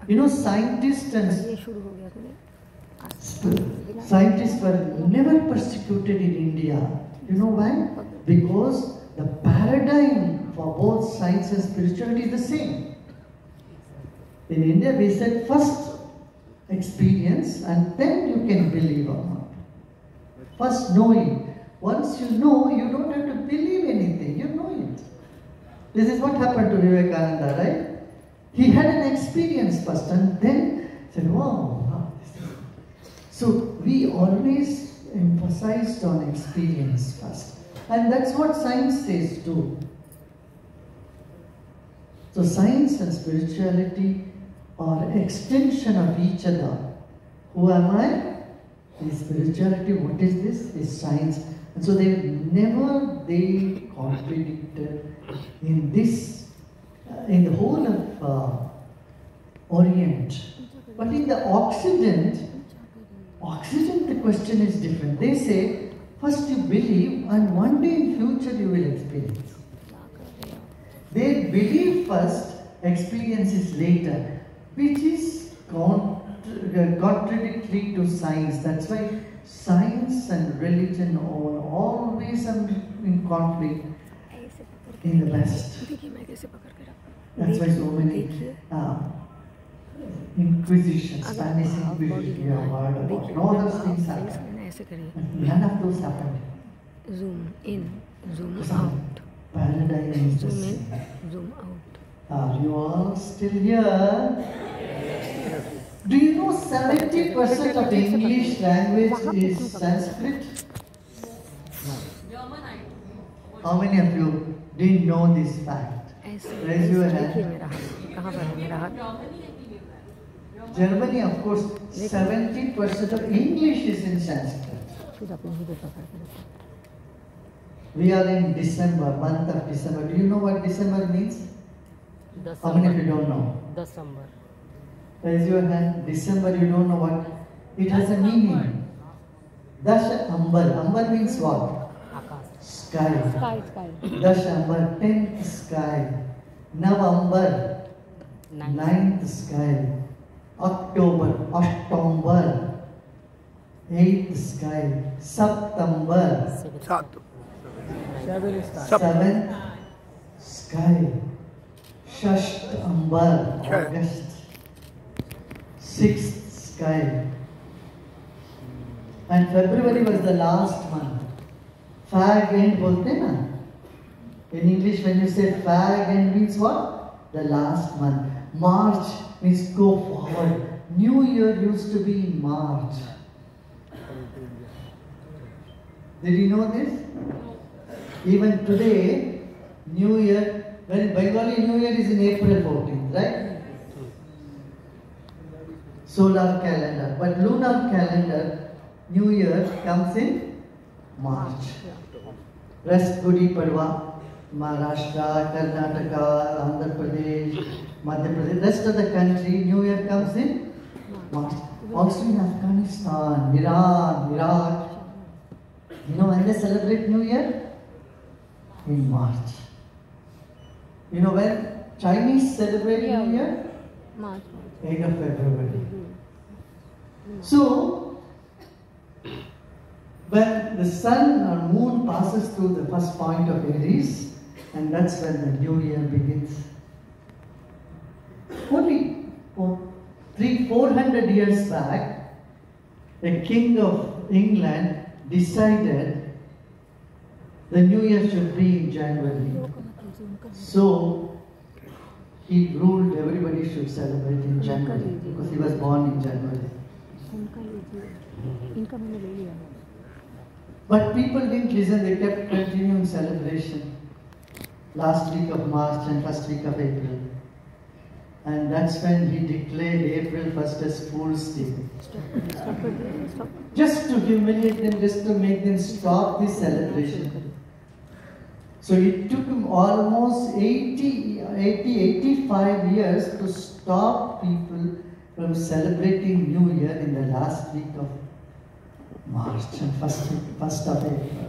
You know, scientists were never persecuted in India. You know why? Because the paradigm for both science and spirituality is the same. In India, we said first experience and then you can believe or not. First knowing. Once you know, you don't have to believe anything. You know it. This is what happened to Vivekananda, right? He had an experience first and then said, wow. So we always emphasized on experience first. And that's what science says too. So science and spirituality are extension of each other. Who am I? Is spirituality. What is this? Is science. And so they contradicted in this, in the whole of Orient. But in the Occident, the question is different. They say, first you believe and one day in future you will experience. They believe first, experience is later, which is contradictory to science. That's why science and religion are always in conflict in the West. That's why so many Inquisition, Spanish Inquisition, you have heard about. And all those things happened. None of those happened. Zoom in, zoom out. Paradigm is the Zoom same. in, zoom out. Are you all still here? Do you know 70% of English language is Sanskrit? How many of you didn't know this fact? Raise your hand. Germany, of course, 70% of English is in Sanskrit. We are in December, month of December. Do you know what December means? How many of you don't know? December. Raise your hand. December, you don't know what? It has a meaning. Dash Ambar. Ambar means what? Sky. Sky. Dash Ambar, 10th sky. November, 9th sky. October, Ashtomber, 8th sky. September, 7th sky. Shashtambar, August. 6th sky. And February was the last month. Fag end bolte na? In English, when you say fag end means what? The last month. March means go forward. New Year used to be in March. Did you know this? Even today, New Year, when Bengali New Year is in April 14th, right? Solar calendar. But lunar calendar, New Year comes in March. Rest Gudi Padwa, Maharashtra, Karnataka, Andhra Pradesh, Madhya Pradesh, rest of the country, New Year comes in March. Also in Afghanistan, Iran, Iraq. You know when they celebrate New Year? In March. You know when Chinese celebrate New Year? March. 8th of February. So, when the sun or moon passes through the first point of Aries, and that's when the new year begins. Only 400 years back, the king of England decided the new year should be in January. So, he ruled everybody should celebrate in January because he was born in January. But people didn't listen, they kept continuing celebration. Last week of March and first week of April. And that's when he declared April 1st as Fool's Day. Just to humiliate them, just to make them stop this celebration. So it took him almost 85 years to stop people from celebrating New Year in the last week of March and first of April.